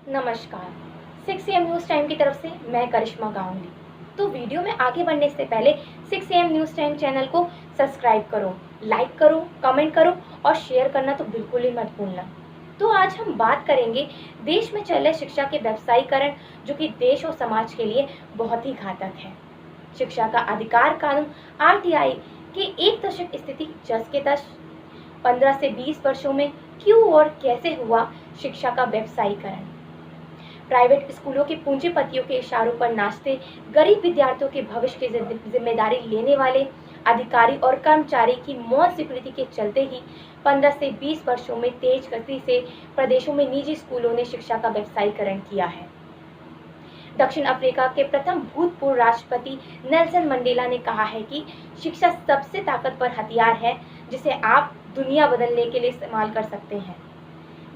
नमस्कार। 6 AM news time की तरफ से मैं करिश्मा गांगुली। तो वीडियो में आगे बढ़ने से पहले 6 AM न्यूज़ टाइम चैनल को सब्सक्राइब करो, लाइक करो, कमेंट करो और शेयर करना तो बिल्कुल ही मत भूलना। तो आज हम बात करेंगे देश में चल रहे शिक्षा के व्यवसायीकरण, जो कि देश और समाज के लिए बहुत ही घातक है। शिक्षा का अधिकार कानून आरटीआई की एक दशक स्थिति जस के तस 15 से 20 वर्षों में क्यों और कैसे हुआ शिक्षा का व्यवसायीकरण। प्राइवेट स्कूलों के पूंजीपतियों के इशारों पर नाचते, गरीब विद्यार्थियों के भविष्य की जिम्मेदारी लेने वाले अधिकारी और कर्मचारी की मौन स्वीकृति के चलते ही 15 से 20 वर्षों में तेज गति से प्रदेशों में निजी स्कूलों ने शिक्षा का व्यवसायीकरण किया है। दक्षिण अफ्रीका के प्रथम भूतपूर्व राष्ट्रपति नेल्सन मंडेला ने कहा है कि शिक्षा सबसे ताकतवर हथियार है जिसे आप दुनिया बदलने के लिए इस्तेमाल कर सकते हैं।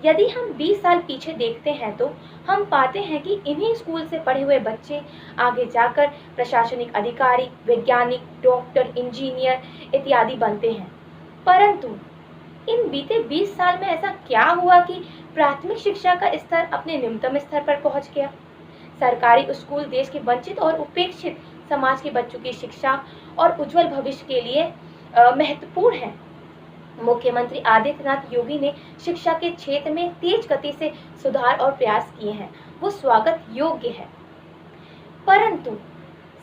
यदि हम 20 साल पीछे देखते हैं तो हम पाते हैं कि इन्हीं स्कूल से पढ़े हुए बच्चे आगे जाकर प्रशासनिक अधिकारी, वैज्ञानिक, डॉक्टर, इंजीनियर इत्यादि बनते हैं। परंतु इन बीते 20 साल में ऐसा क्या हुआ कि प्राथमिक शिक्षा का स्तर अपने निम्नतम स्तर पर पहुंच गया। सरकारी स्कूल देश के वंचित और उपेक्षित समाज के बच्चों की शिक्षा और उज्जवल भविष्य के लिए महत्वपूर्ण है। मुख्यमंत्री आदित्यनाथ योगी ने शिक्षा के क्षेत्र में तेज गति से सुधार और प्रयास किए हैं, वो स्वागत योग्य है। परंतु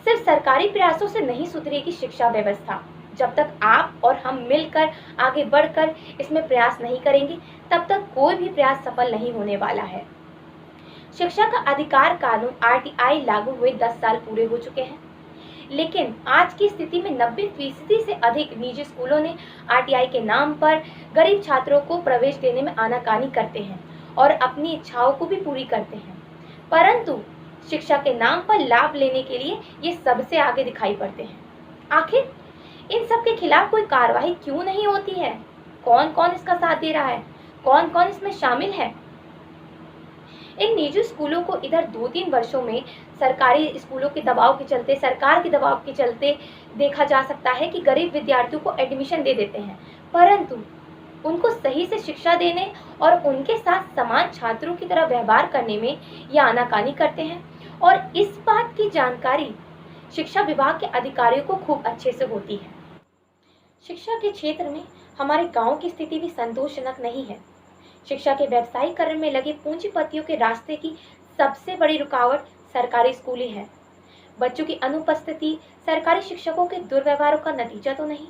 सिर्फ सरकारी प्रयासों से नहीं सुधरेगी शिक्षा व्यवस्था। जब तक आप और हम मिलकर आगे बढ़कर इसमें प्रयास नहीं करेंगे, तब तक कोई भी प्रयास सफल नहीं होने वाला है। शिक्षा का अधिकार कानून आरटीआई लागू हुए 10 साल पूरे हो चुके हैं, लेकिन आज की स्थिति में 90% से अधिक निजी स्कूलों ने आरटीआई के नाम पर गरीब छात्रों को प्रवेश देने में आनाकानी करते हैं और अपनी इच्छाओं को भी पूरी करते हैं। परंतु शिक्षा के नाम पर लाभ लेने के लिए ये सबसे आगे दिखाई पड़ते हैं। आखिर इन सब के खिलाफ कोई कार्रवाई क्यों नहीं होती है? कौन कौन इसका साथ दे रहा है? कौन कौन इसमें शामिल है? इन निजी स्कूलों को इधर 2-3 वर्षों में सरकारी स्कूलों के दबाव के चलते, सरकार के दबाव के चलते देखा जा सकता है कि गरीब विद्यार्थियों को एडमिशन दे देते हैं, परंतु उनको सही से शिक्षा देने और उनके साथ समान छात्रों की तरह व्यवहार करने में यह आनाकानी करते हैं। और इस बात की जानकारी शिक्षा विभाग के अधिकारियों को खूब अच्छे से होती है। शिक्षा के क्षेत्र में हमारे गाँव की स्थिति भी संतोषजनक नहीं है। शिक्षा के व्यवसायीकरण में लगे पूंजीपतियों के रास्ते की सबसे बड़ी रुकावट सरकारी स्कूल ही है। बच्चों की अनुपस्थिति सरकारी शिक्षकों के दुर्व्यवहारों का नतीजा तो नहीं।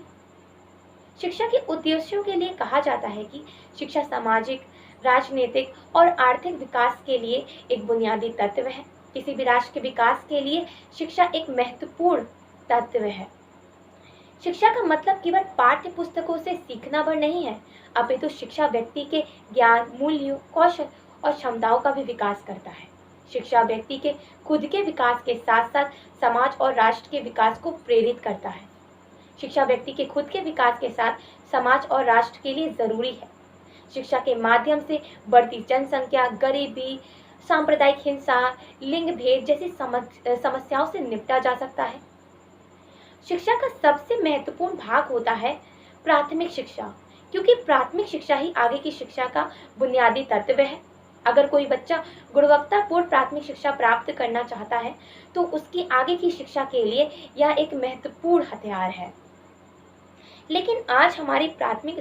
शिक्षा के उद्देश्यों के लिए कहा जाता है कि शिक्षा सामाजिक, राजनीतिक और आर्थिक विकास के लिए एक बुनियादी तत्व है। किसी भी राष्ट्र के विकास के लिए शिक्षा एक महत्वपूर्ण तत्व है। शिक्षा का मतलब केवल पाठ्य पुस्तकों से सीखना भर नहीं है, अपितु शिक्षा व्यक्ति के ज्ञान, मूल्यों, कौशल और क्षमताओं का भी विकास करता है। शिक्षा व्यक्ति के खुद के विकास के साथ साथ समाज और राष्ट्र के विकास को प्रेरित करता है। शिक्षा व्यक्ति के खुद के विकास के साथ समाज और राष्ट्र के लिए जरूरी है। शिक्षा के माध्यम से बढ़ती जनसंख्या, गरीबी, सांप्रदायिक हिंसा, लिंग भेद जैसी समस्याओं से निपटा जा सकता है। शिक्षा का सबसे महत्वपूर्ण भाग होता है प्राथमिक शिक्षा, क्योंकि प्राथमिक शिक्षा ही आगे की शिक्षा का बुनियादी तत्व है। अगर कोई बच्चा गुणवत्तापूर्ण प्राथमिक शिक्षा प्राप्त करना चाहता है तो उसकी आगे की शिक्षा के लिए यह एक महत्वपूर्ण हथियार है। लेकिन आज हमारी प्राथमिक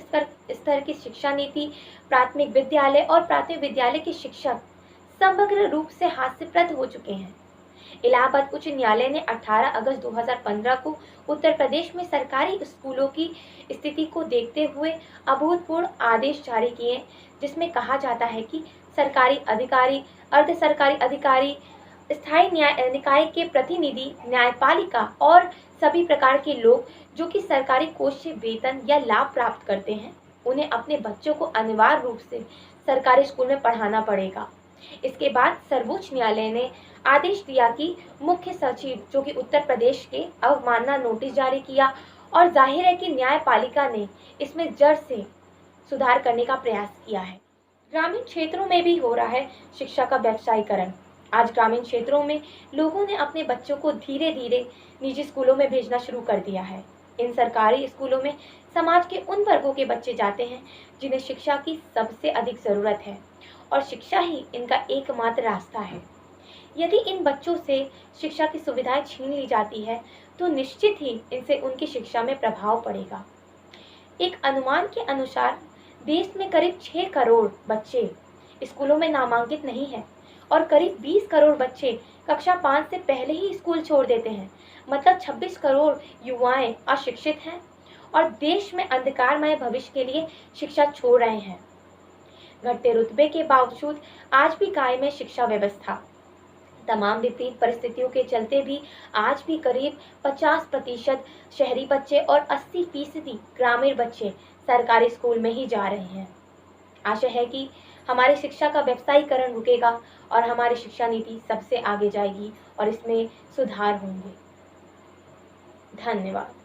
स्तर की शिक्षा नीति, प्राथमिक विद्यालय और प्राथमिक विद्यालय के शिक्षक समग्र रूप से हास्यप्रद हो चुके हैं। इलाहाबाद उच्च न्यायालय ने 18 अगस्त 2015 को उत्तर प्रदेश में सरकारी स्कूलों की स्थिति को देखते हुए अभूतपूर्व आदेश जारी किए, जिसमें कहा जाता है कि सरकारी अधिकारी, अर्ध सरकारी अधिकारी, स्थायी निकाय के प्रतिनिधि, न्यायपालिका और सभी प्रकार के लोग जो कि सरकारी कोष से वेतन या लाभ प्राप्त करते हैं, उन्हें अपने बच्चों को अनिवार्य रूप से सरकारी स्कूल में पढ़ाना पड़ेगा। इसके बाद सर्वोच्च न्यायालय ने आदेश दिया कि मुख्य सचिव, जो कि उत्तर प्रदेश के, अवमानना नोटिस जारी किया और जाहिर है कि न्यायपालिका ने इसमें जड़ से सुधार करने का प्रयास किया है। ग्रामीण क्षेत्रों में भी हो रहा है शिक्षा का व्यवसायीकरण। आज ग्रामीण क्षेत्रों में लोगों ने अपने बच्चों को धीरे धीरे निजी स्कूलों में भेजना शुरू कर दिया है। इन सरकारी स्कूलों में समाज के उन वर्गों के बच्चे जाते हैं जिन्हें शिक्षा की सबसे अधिक ज़रूरत है और शिक्षा ही इनका एकमात्र रास्ता है। यदि इन बच्चों से शिक्षा की सुविधाएं छीन ली जाती है तो निश्चित ही इनसे उनकी शिक्षा में प्रभाव पड़ेगा। एक अनुमान के अनुसार देश में करीब 6 करोड़ बच्चे स्कूलों में नामांकित नहीं हैं और करीब 20 करोड़ बच्चे कक्षा 5 से पहले ही स्कूल छोड़ देते हैं। मतलब 26 करोड़ युवाएं अशिक्षित हैं और देश में अंधकारमय भविष्य के लिए शिक्षा छोड़ रहे हैं। घटते रुतबे के बावजूद आज भी कायम है शिक्षा व्यवस्था। तमाम विपरीत परिस्थितियों के चलते भी आज भी करीब 50% शहरी बच्चे और 80% ग्रामीण बच्चे सरकारी स्कूल में ही जा रहे हैं। आशा है कि हमारी शिक्षा का व्यवसायीकरण रुकेगा और हमारी शिक्षा नीति सबसे आगे जाएगी और इसमें सुधार होंगे। धन्यवाद।